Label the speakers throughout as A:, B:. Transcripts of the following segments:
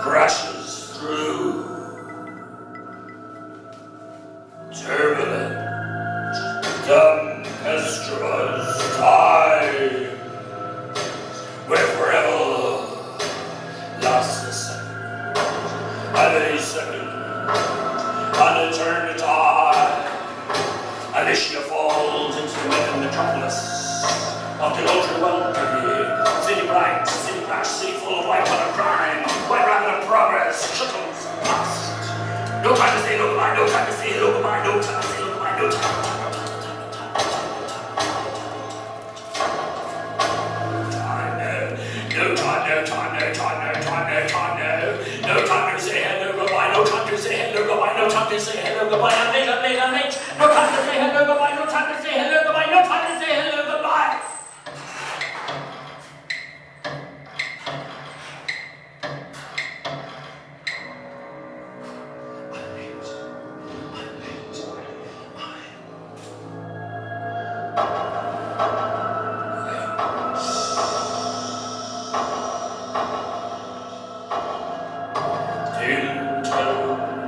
A: Crashes through turbulent, tempestuous time, where forever lasts a second, and a second, an eternity, Alicia falls into the mega metropolis of the ultra-wealthy, city bright, city crash, city full of white-collar crime, white rabbit of progress, shuttles past. No time to say look goodbye, no time to say hello goodbye, no time to say look goodbye, no time. No time to say hello goodbye, no time to say hello goodbye, no time to say hello goodbye, I'm late, no time to say hello goodbye, no time to say hello goodbye, no time to say hello goodbye.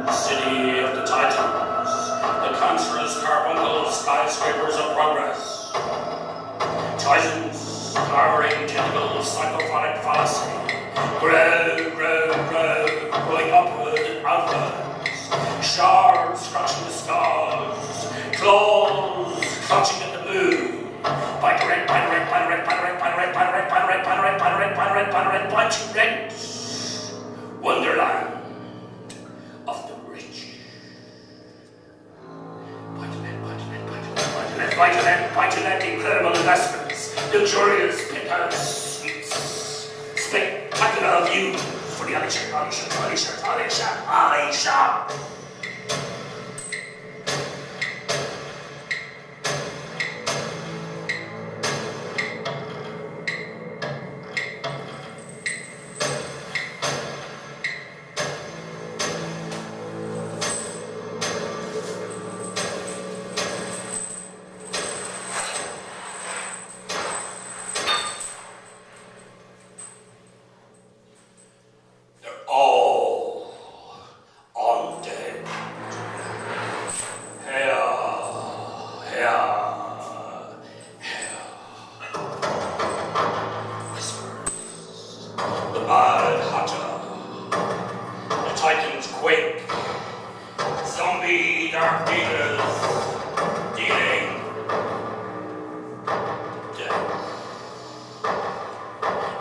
A: City of the Titans, the cancerous carbuncle skyscrapers of progress. Titans, towering tentacles, psychophonic fallacy. Grow, growing upward and outwards. Shards scratching the stars, claws clutching at the moon. Bite rent, Wonderland. Buy-to-let incredible investments, luxurious penthouse suites, spectacular views for the Alicia.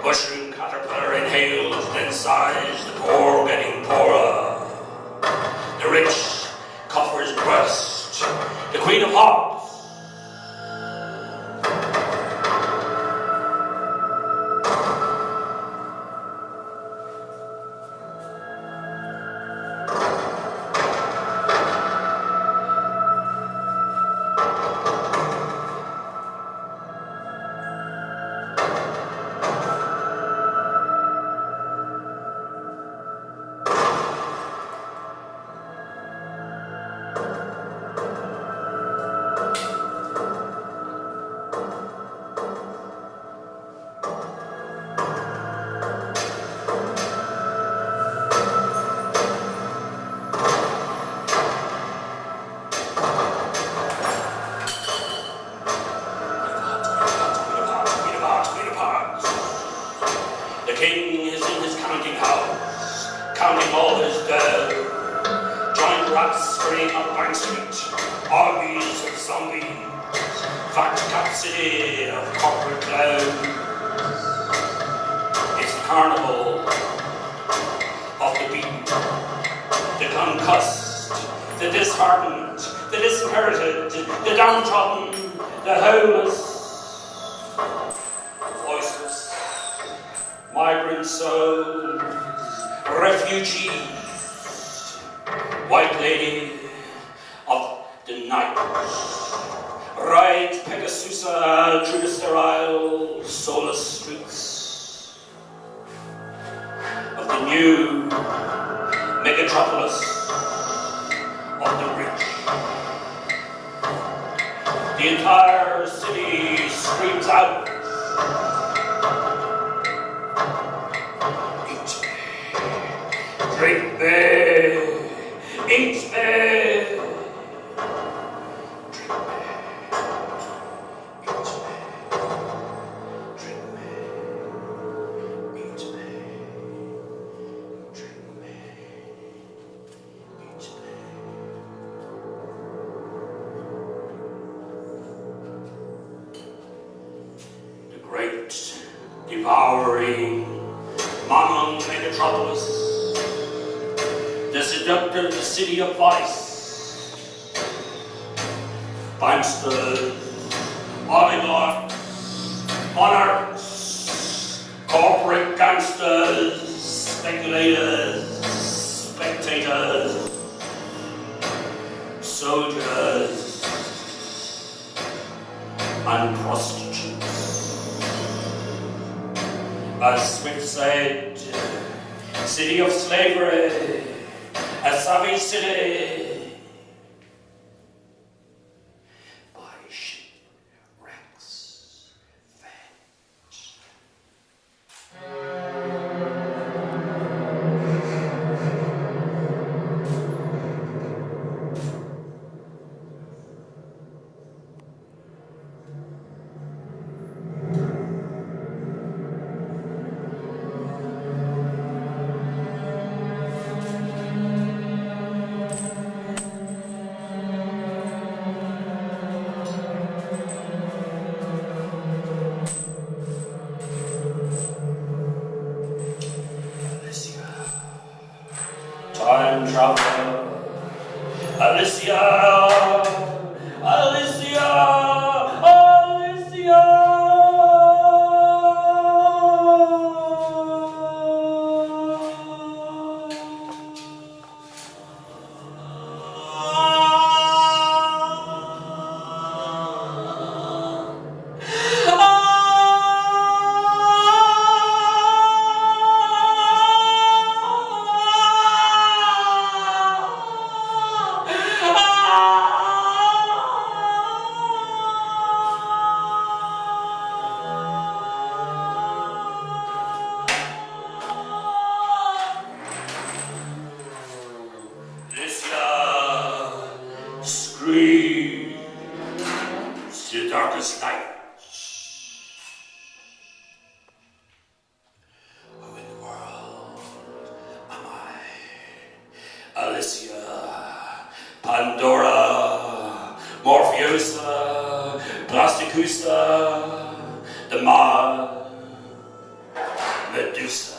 A: Mushroom caterpillar inhales, then sighs, the poor getting poorer. The rich coffers burst, the queen of hearts. Counting all his dough, giant rats scurrying up Bank Street, armies of zombies, fat capacity of corporate clowns. It's the carnival of the beaten, the concussed, the disheartened, the disinherited, the downtrodden, the homeless, voiceless, migrant souls, refugees, white lady of the night, rides Pegasusa through the sterile, soulless streets of the new megatropolis of the rich. The entire city screams out, eat me, drink me, eat me, devouring Mammon megatropolis, the seductive city of vice, banksters, oligarchs, monarchs, corporate gangsters, speculators, spectators, soldiers, and prostitutes. As Swift said, city of slavery, a savage city, by shipwrecks fed. Time traveler, Alicia, Alicia, Alicia. Screams to the darkest night. Who in the world am I? Alicia, Pandora, Morphiosa, Plasticusa, the Mar, Medusa.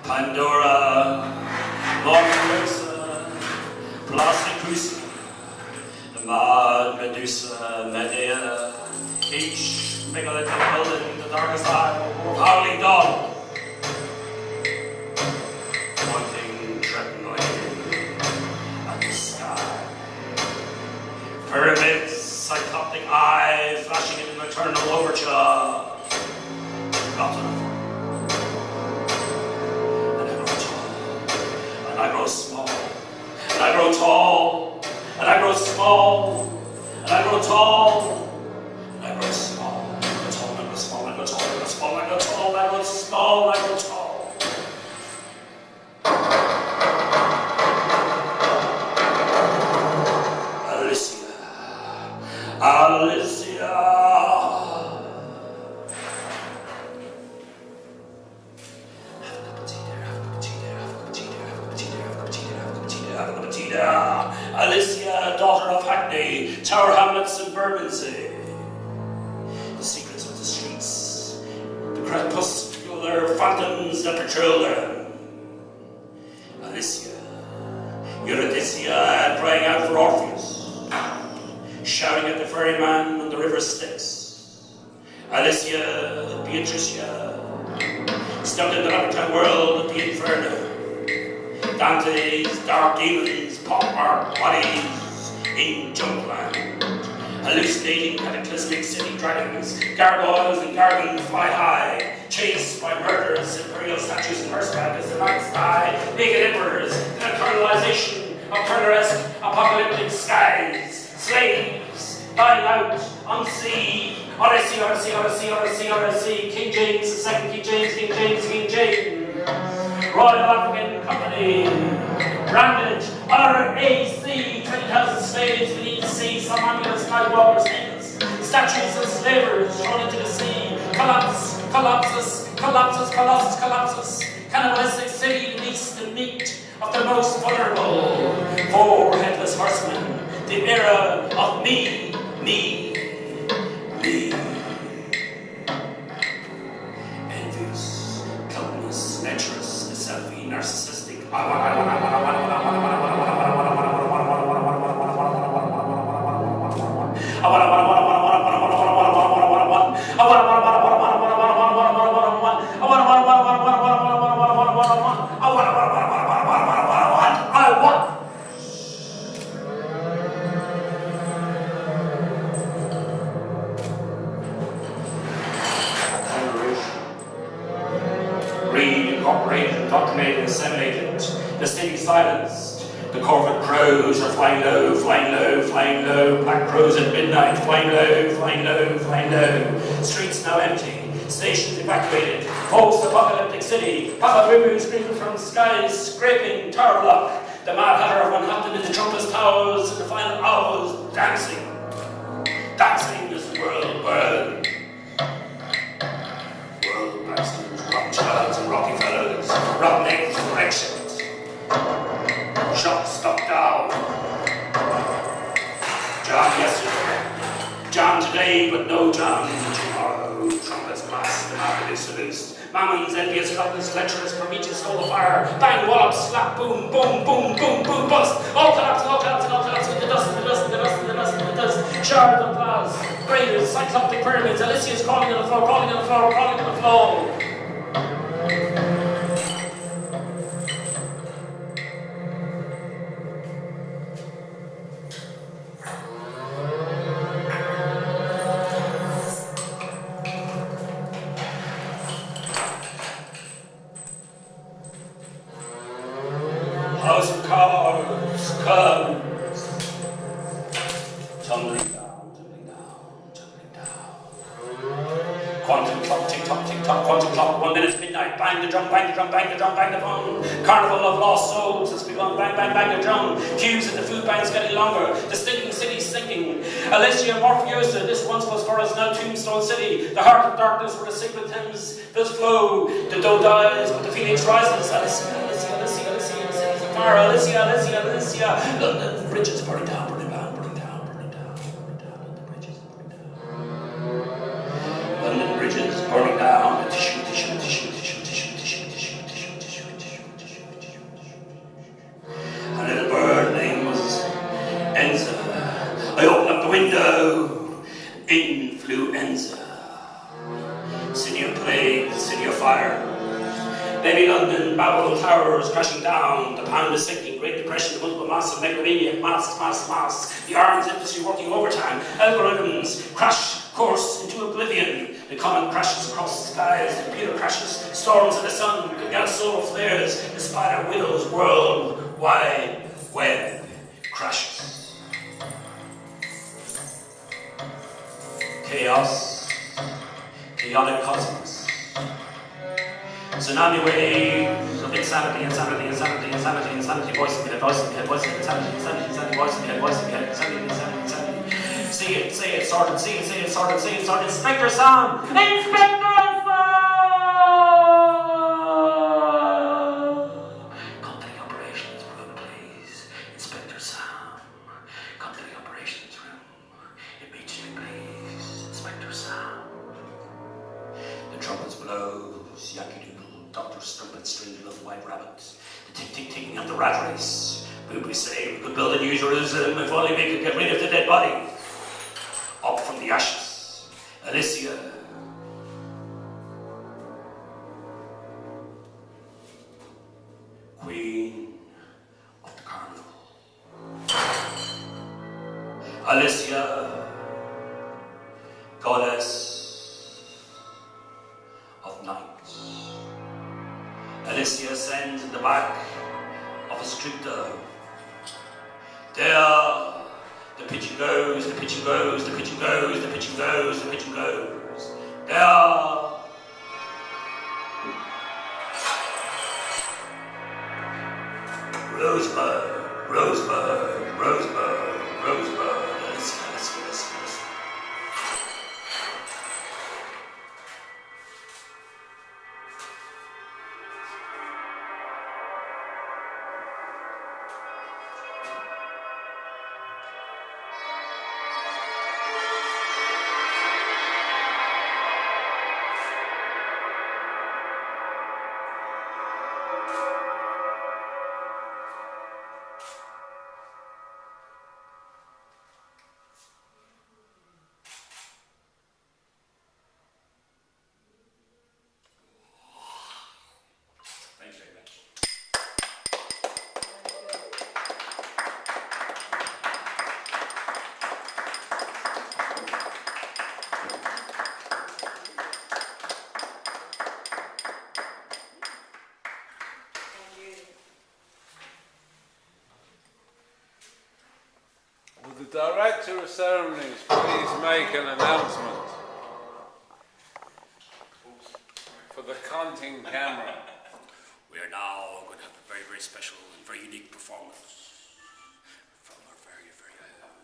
A: Pandora, Morphosa, Plastic Cruci, the Mad Medusa, Medea, each megalithic building, the darkest eye of howling dawn, pointing threateningly at the sky. Pyramids, cyclopic eye, flashing in an eternal overture. Rotten. And I grow small, and I grow tall, and I grow small, and I grow tall, and I grow small, and I grow tall, and I grow small, and I grow tall, and I grow small, and I grow tall, and I grow small, and I grow tall. Alicia. Alicia, daughter of Hackney, Tower Hamlets and Bermondsey. The secrets of the streets, the crepuscular phantoms that patrol them. Alicia, Eurydice, crying out for Orpheus, shouting at the ferryman on the river Styx. Alicia, Beatricia, stuck in the labyrinthine world of the Inferno. Dante's dark demons, pockmarked bodies in Junkland. Hallucinating cataclysmic city dragons, gargoyles and gargons fly high, chased by murderous imperial statues and horseback as the night sky, naked emperors, the internalization of Turneresque apocalyptic skies, slaves dying out on sea. Odyssey, Odyssey, Odyssey, Odyssey, Odyssey, King James II, King James, King James, King James. Royal African Company, branded RAC, 20,000 slaves beneath the sea, some ambulance skywalkers, hens, statues of slavers thrown into the sea, collapse, collapses, collapses, colossus, collapses, cannibalistic city beneath the meat of the most vulnerable, four headless horsemen, the era of me. Envious, gluttonous, lecherous, selfie, narcissistic. Reincorporated, indoctrinated, disseminated, the city silenced. The corporate crows are flying low, flying low, flying low. Black crows at midnight, flying low, flying low, flying low. Streets now empty, stations evacuated. Post-apocalyptic city, Papa Rimu screaming from the skies, scraping tower block. The Mad Hatter of Manhattan in the trumpet towers in the final hours, dancing. Dancing as the world burned. World bastards, Rothschilds and Rockefellers, roughnecks and Brexit. Shot stuck down. John yesterday, John today, but no John tomorrow. Trumpets blast, the market is seduced. Mammon's envious, godless, lecherous, Prometheus stole the fire. Bang, wallop, slap, boom, boom, boom, boom, boom, bust. All collapsing, all collapsing, all collapsing. The dust, the dust, the dust, the dust, the dust. Shards of glass, craters, cyclopic pyramids. Alicia's crawling on the floor, crawling on the floor, crawling on the floor. House of cards comes tumbling down, tumbling down, tumbling down. Quantum clock, tick tock, quantum clock. 1 minute midnight. Bang the drum, bang the drum, bang the drum, bang the drum. Carnival of lost souls has begun. Bang, bang, bang the drum. Queues at the food banks getting longer. The stinking city sinking. Alicia Morphiosa, this once was for us, now Tombstone City. The heart of darkness where the sacred Thames does flow. The doe dies, but the phoenix rises. Alicia, Alicia, Alicia, Alicia, Alicia, fire. Alicia, Alicia, Alicia. London, the bridges burning down, burning down, burning down, burning down, burning down. The bridges burning down. London bridges burning down. The tissue, tissue, tissue, tissue, tissue, tissue, tissue, tissue, tissue, tissue. Heavy London, Babylon towers crashing down. The pound is sinking. Great Depression, the multiple mass of megalomania. Mass. The arms industry working overtime. Algorithms crash course into oblivion. The comet crashes across the skies. The computer crashes. Storms of the sun. The solar flares. The spider widows. World Wide Web crashes. Chaos. Chaotic cosmos. Tsunami waves of insanity, voice in my head, voice in my head, voice in my head, insanity, voice in my head, voice in my head, insanity. Say it, sorted, Inspector Sam! Inspector Sam! Company operations room, please. Inspector Sam. Company operations room. Immediately, please. Inspector Sam. The trumpets blow. Yankee Doodle, Dr. Strumpet, String, Little White Rabbit, the ticking of the rat race. We say we could build a New Jerusalem if only we could get rid of the dead body. Up from the ashes, Alicia. Queen of the Carnival. Alicia, goddess of night. Alicia stands in the back of a street door. There, the pigeon goes, the pigeon goes, the pigeon goes, the pigeon goes, the pigeon goes. There. Rosebud, Rosebud, Rosebud, Rosebud. Alicia.
B: The Director of Ceremonies, please make an announcement for the conting camera.
A: We are now going to have a very, very special and very unique performance from our very, very own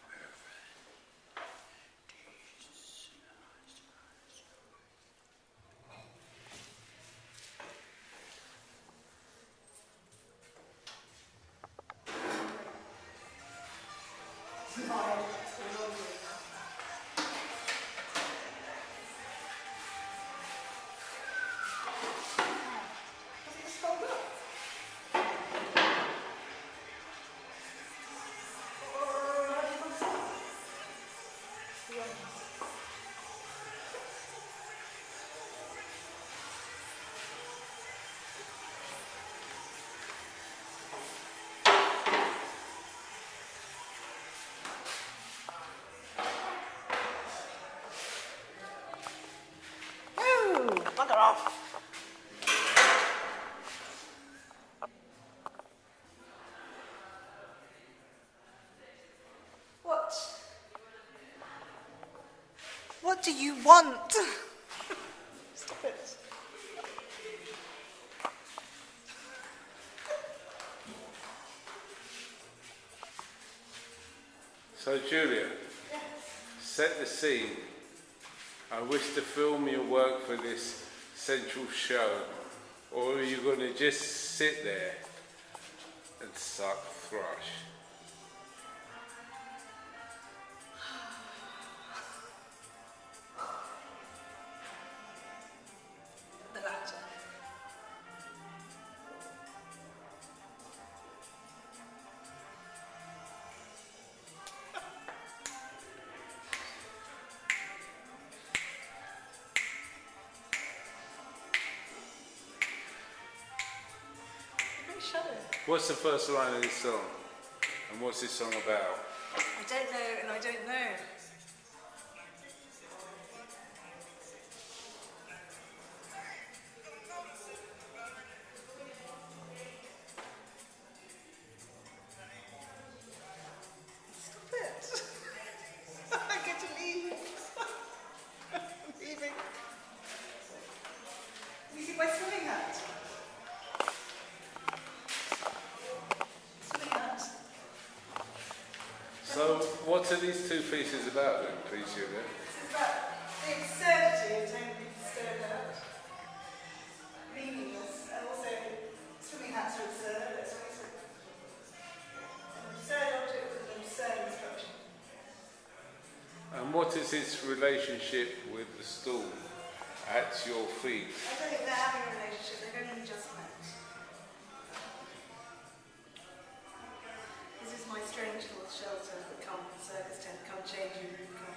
A: Mervyn.
C: Bugger off. What do you want? Stop it.
B: So Julia, set the scene. I wish to film your work for this central show, or are you going to just sit there and suck thrush?
C: The latter. Shadow.
B: What's the first line of this song? And what's this song about?
C: I don't know, and I don't know. Stop it. I get to leave. I'm leaving. You see my swimming hat? Swimming hat.
B: So, what are these two pieces about then, please, Julia?
C: This is about the absurdity of totally stared at, meaningless, and also swimming hats are absurd. That's what it's an absurd object with an absurd instruction.
B: And what is its relationship with the stool at your feet?
C: I don't think they're having a relationship, they're only just met. This is my strange little shelter, the Carnival circus tent, come change your room, come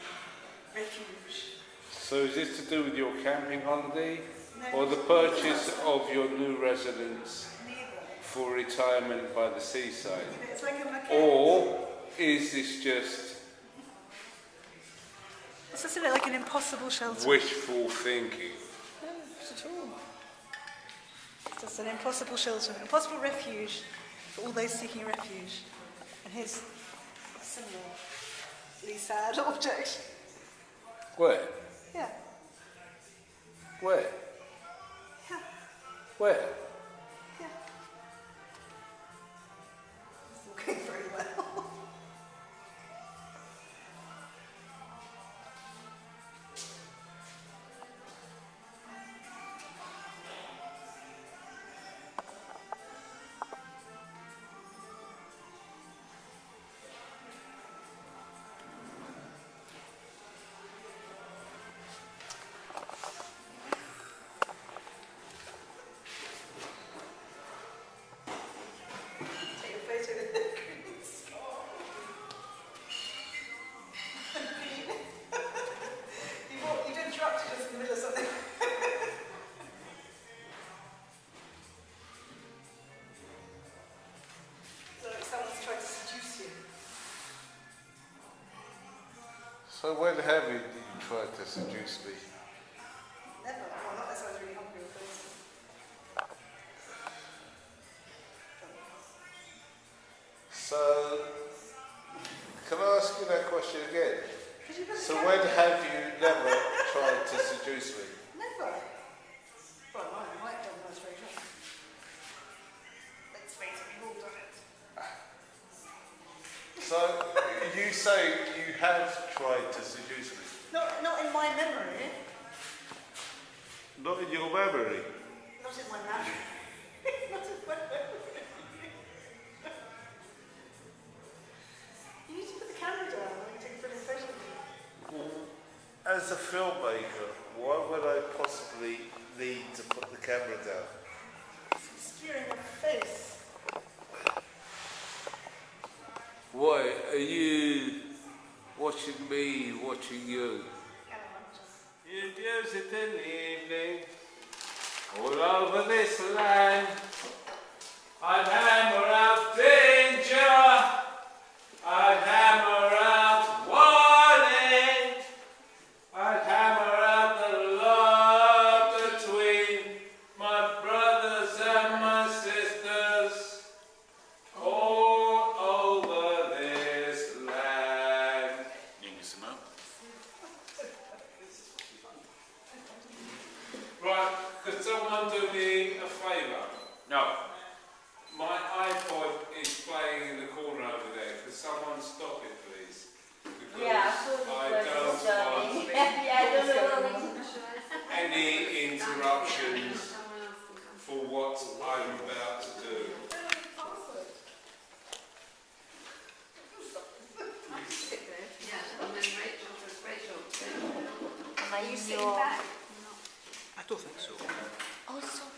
C: refuge.
B: So is this to do with your camping holiday
C: No,
B: or the purchase of your new residence
C: neither.
B: for retirement by the seaside?
C: It's like a maquette.
B: Or is this just
C: It's just a bit like an impossible shelter.
B: wishful thinking?
C: No, not at all. It's just an impossible shelter, an impossible refuge for all those seeking refuge. And here's a similarly sad object.
B: Where?
C: Yeah,
B: Where?
C: yeah,
B: Where?
C: yeah. It's all going very well. Take a photo of the green scarf. You've interrupted us in the middle of something. So someone's tried to seduce you.
B: So when have you tried to seduce me?
C: Never. Well, not unless I was really hungry or thirsty.
B: So, can I ask you that question again?
C: Could you put the
B: So
C: camera
B: when
C: down?
B: have you never tried to seduce me?
C: Never. Well, I might have done when I was very young. Let's face it, we've all done it.
B: So you say you have tried to seduce me?
C: Not in my memory.
B: Not in your memory.
C: Not in my memory. Not in my memory. You need to put the camera down and take a brilliant photo of you.
B: As a filmmaker, why would I possibly need to put the camera down?
C: It's obscuring your face.
B: Why are you watching me, watching you? You music in the evening, all over this land. I'd hammer out danger, I'd hammer out warning, I'd hammer out the love between my brothers and my sisters, all over this land. Right, could someone do me a favour?
A: No.
B: My iPod is playing in the corner over there. Could someone stop it, please? Because
D: Yeah, I saw
B: I
D: this
B: don't
D: was disturbing. Yeah, I don't know.
B: any interruptions for what I'm about to do.
D: Are you sitting back?
A: I don't think so.
D: Oh, sorry.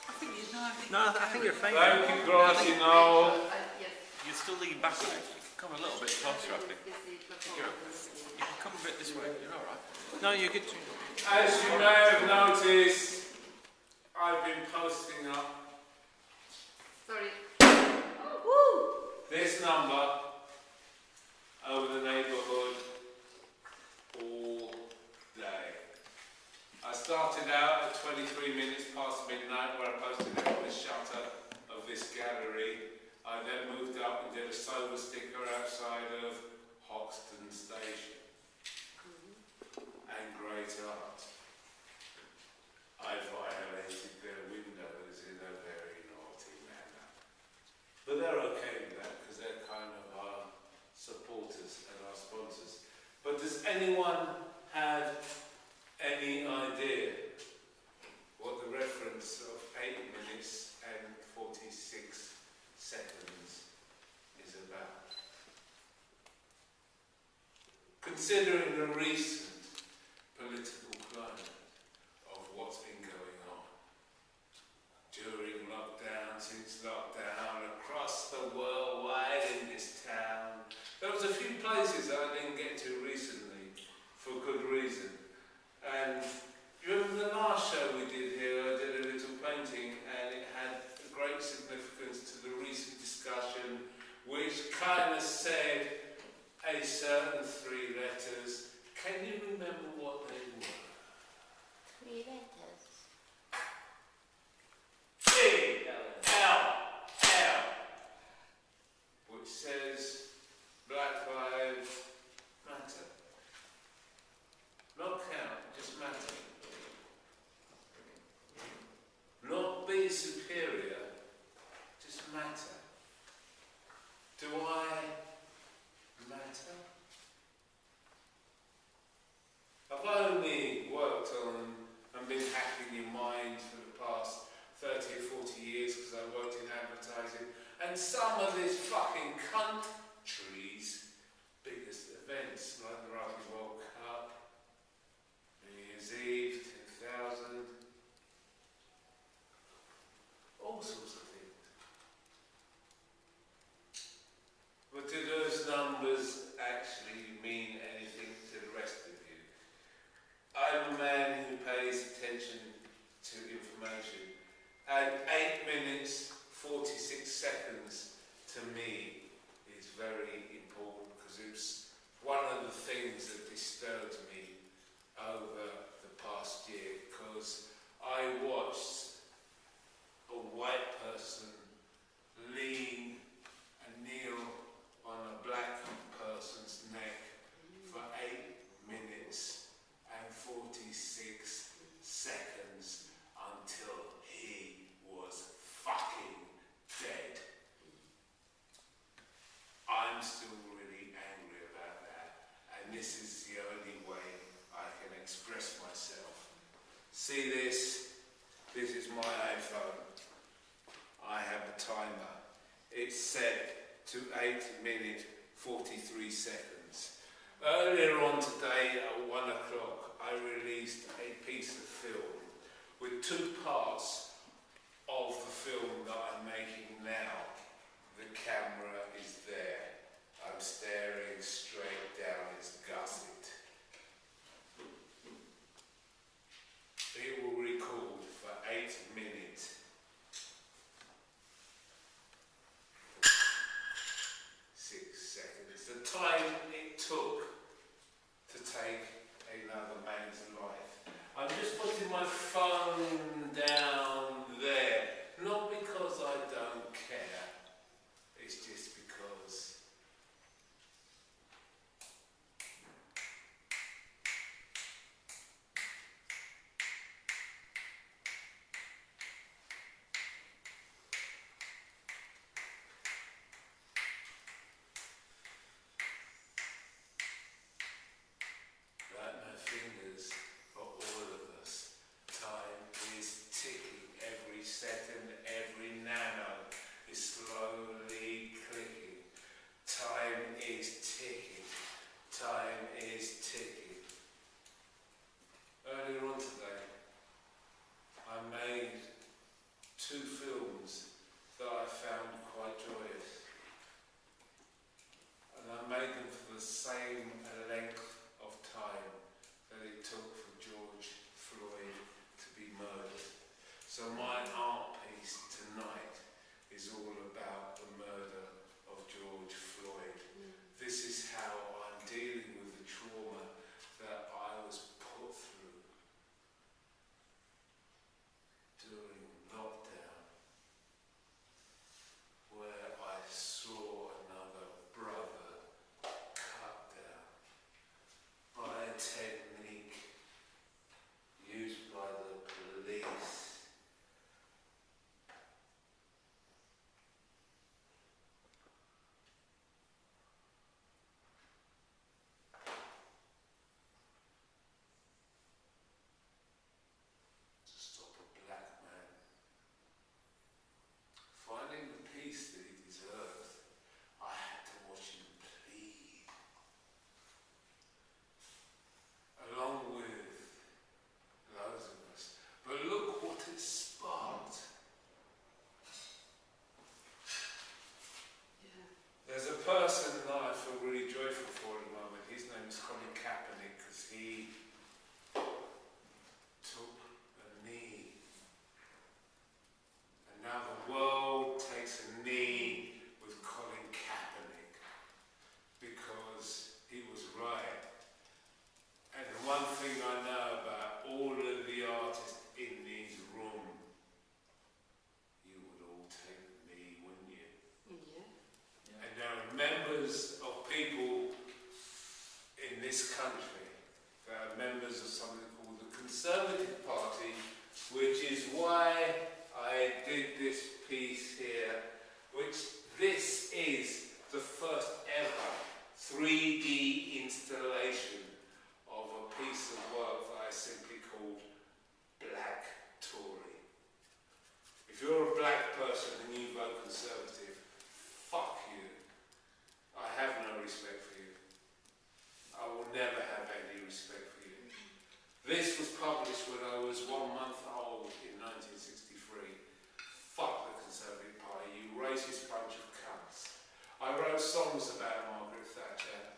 C: I think you know.
A: No, I think you're fine.
B: Thank you, Grassy Knoll.
A: You're still leaning back a bit. You can come a little bit closer, I think. You can come a bit this way. You're all right. No, you're good.
B: As you may have noticed, I've been posting up
D: Sorry.
B: This number over the neighbourhood all day. I started out at 23 minutes past midnight where I posted it on the shutter of this gallery. I then moved up and did a sober sticker outside of Hoxton Station and Great Art. I violated their windows in a very naughty manner. But they're okay with that because they're kind of our supporters and our sponsors. But does anyone have any idea what the reference of 8 minutes and 46 seconds is about? Considering the recent political climate of what's been going on during lockdown, since lockdown, across the world, wide in this town, there was a few places that I didn't get to recently for good reason. And you remember the last show we did here, I did a little painting and it had a great significance to the recent discussion which kind of said a certain 3 letters. Can you remember what they were?
D: 3 letters.
B: C-L-L, which says Black Lives Matter. Not count, just matter. Not be superior, just matter. Do I matter? I've only worked on and been hacking your mind for the past 30 or 40 years because I worked in advertising, and some of these fucking countries' biggest events like the Rugby World Cup, New Year's Eve 2000, all sorts of things. But do those numbers actually mean anything to the rest of you? I'm a man who pays attention to information, and 8 minutes 46 seconds to me is very important because it's one of the things that disturbed me over the past year, because I watched a white person lean and kneel on a black person's neck for 8 minutes and 46 seconds until he was fucking dead. I'm still really angry about that, and this is the only way I can express myself. See this? This is my iPhone. I have a timer. It's set to 8 minutes 43 seconds. Earlier on today at 1 o'clock I released a piece of film with 2 parts of the film that I'm making now. The camera is there. I'm staring straight down its gusset. It will record for 8 minutes. 6 seconds. The time it took to take another man's life. I'm just putting my phone down there, not because I don't care, it's just because this country that are members of something called the Conservative Party, which is why I did this piece here, which this is the first ever 3D installation of a piece of work that I simply called Black Tory. If you're a black person and you vote Conservative, fuck you. I have no respect for you. I will never have any respect for you. This was published when I was 1 month old in 1963. Fuck the Conservative Party, you racist bunch of cunts. I wrote songs about Margaret Thatcher.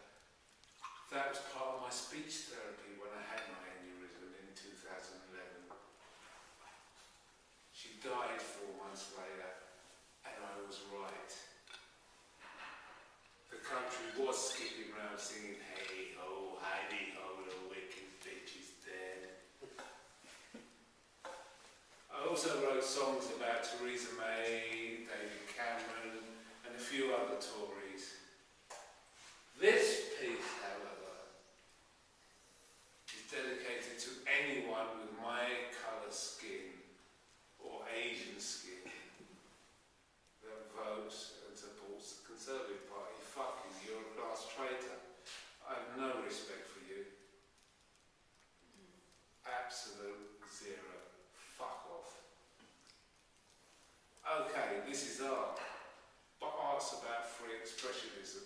B: That was part of my speech therapy when I had my aneurysm in 2011. She died 4 months later, and I was right. The country was skipping around singing, hey ho, hidey ho, the wicked bitch is dead. I also wrote songs about Theresa May, David Cameron, and a few other Tories. This piece, however, is dedicated to anyone with my colour skin or Asian skin that votes and supports the Conservative Party. Fuck you, you're a class traitor. I have no respect for you. Absolute zero. Fuck off. Okay, this is art, but art's about free expressionism.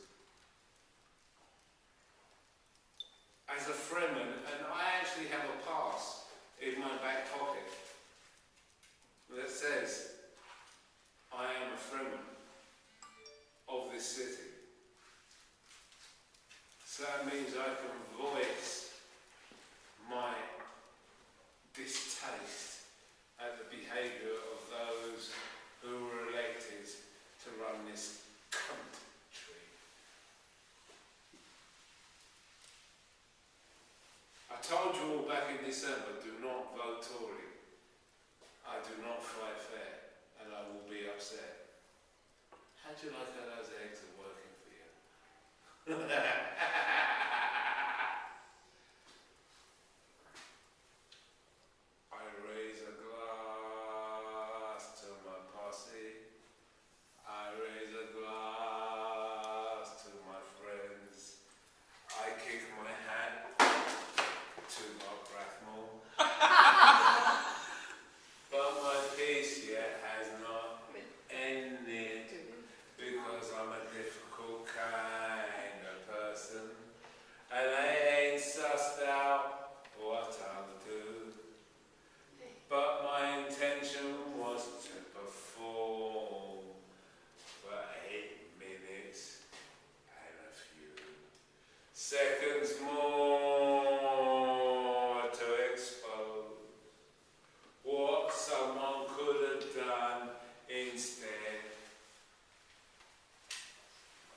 B: As a Fremen, and I actually have a pass in my back pocket that says, I am a Fremen of this city. So that means I can voice my distaste at the behaviour of those who were elected to run this country. I told you all back in December, do not vote Tory. I do not fight fair, and I will be upset. How do you like how those eggs are working for you? I raise a glass to my posse. I raise a glass to my friends. I kick my hat to Bob Brackmore. But my piece yet has not ended because I'm a difficult kind of person and I ain't sussed out what I'll do. But my intention was to perform for 8 minutes and a few seconds more to expose what someone could have done instead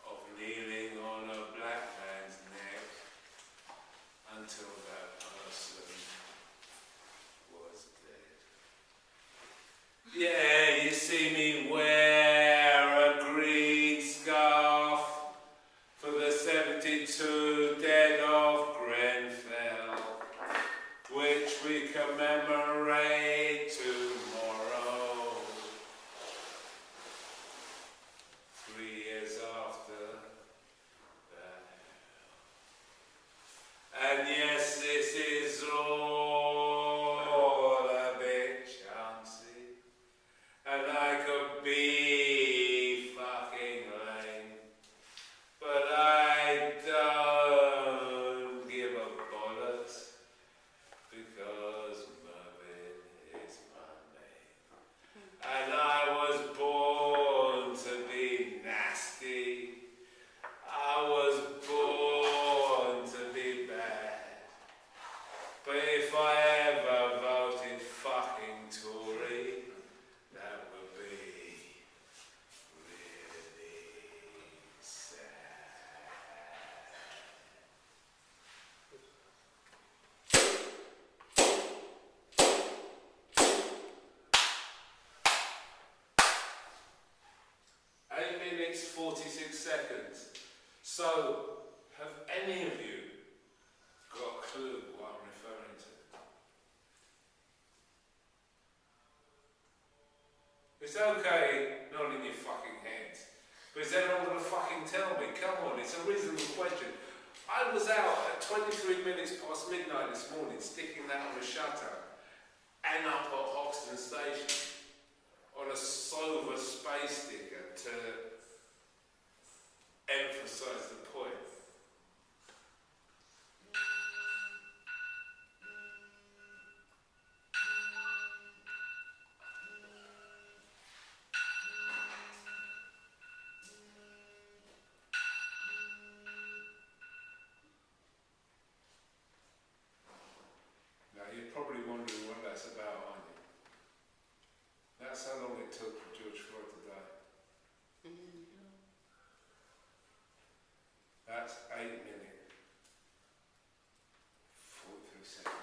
B: of kneeling on a black man's neck until that person was dead. Yeah, you see me wear a green scarf for the 72 dead of Grenfell, which we commemorate tomorrow, 3 years after that. And yes, this is all a bit chancy, and I could be fucking lame, but I don't give a bollocks because Mervyn is my name. And I was born to be nasty. I was born to be bad. But if I ever voted fucking Tory, that would be really sad. Eight minutes, 46 seconds. So, have any of you clue what I'm referring to. It's okay nodding your fucking heads, but is that all gonna fucking tell me? Come on, it's a reasonable question. I was out at 23 minutes past midnight this morning, sticking that on the shutter, and up at Hoxton Station on a silver space sticker to emphasise the point. Now you're probably wondering what that's about, aren't you? That's how long it took for George Floyd to die. That's 8 minutes, 43 seconds.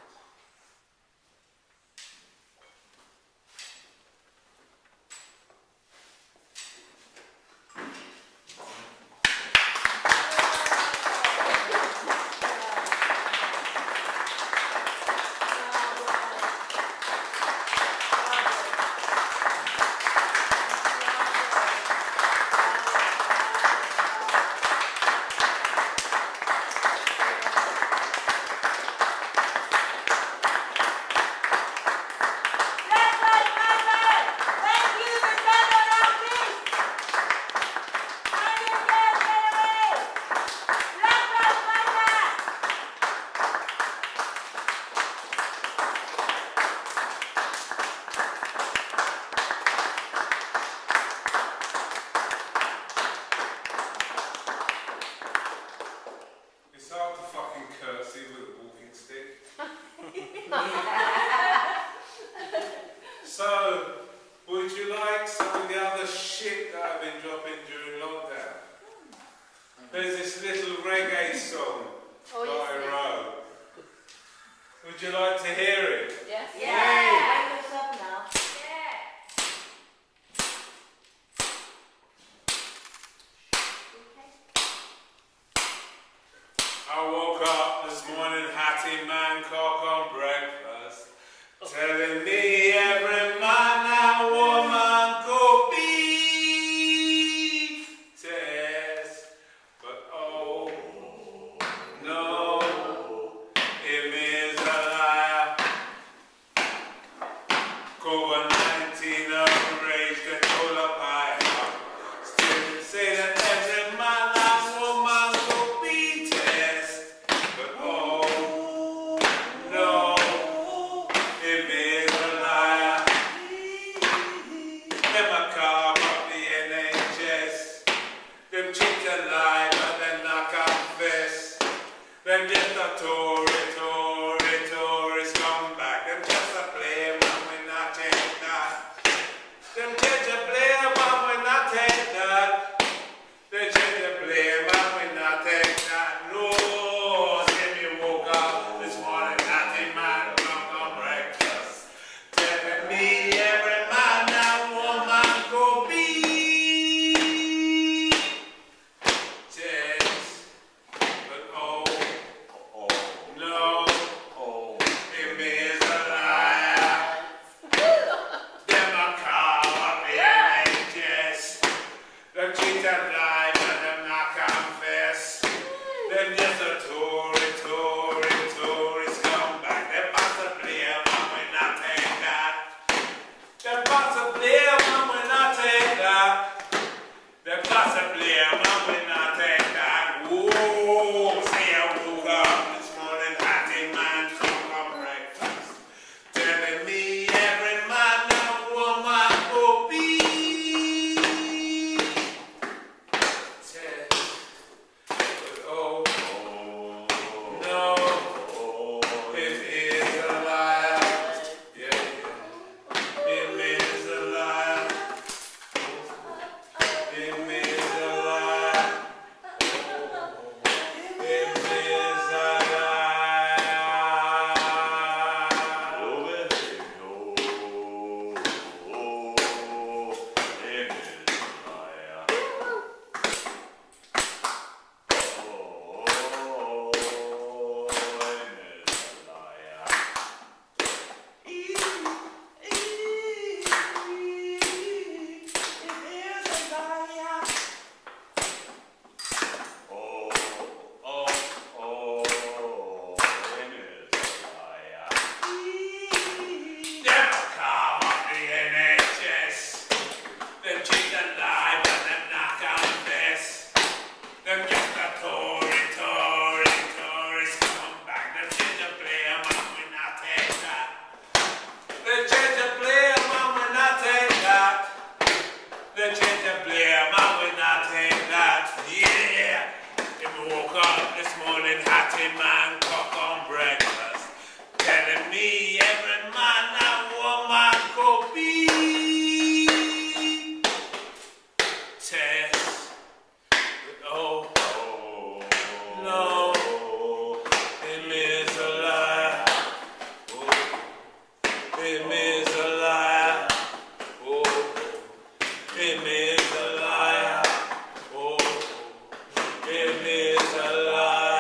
B: It's hard to fucking curtsy with a walking stick. So, would you like some of the other shit that I've been dropping during lockdown? There's this little reggae song that I wrote. Would you like to hear it?
D: Yes.
C: Yeah. Wake us up now.
B: I woke up this morning, hattie man cock on breakfast, telling me every man and woman could be test, but oh no, him is a liar. COVID-19 outraged and pull up high. Still say that every man and woman could be test, but oh no, him is a liar. Them a carve up the NHS, them cheat and lie but then not confess. Them just a Tory scumbag. Them just a play man we not take that. Them just a play man we not take that. They just a play man we not take that. No, see me woke up this morning, natty man drunk on breakfast, telling me every man and woman could be test, but oh no, him is a liar. Them a call up the NHS. Them cheat and lie, but them not confess. Them just a Tory scumbag. Them possibly a man we not take that. Them possibly a man we not take that. Them possibly a man we not take that. Whoa, say I woke up this morning, hattie man, drunk on breakfast, telling me every man and woman could be test, but oh no, him is a liar. Yeah, him is a liar. dirty man cock on breakfast, telling me every man and woman could be. Test, oh, no, him is a liar. Oh, him is a liar. Oh, him is a liar. Oh, him is a liar.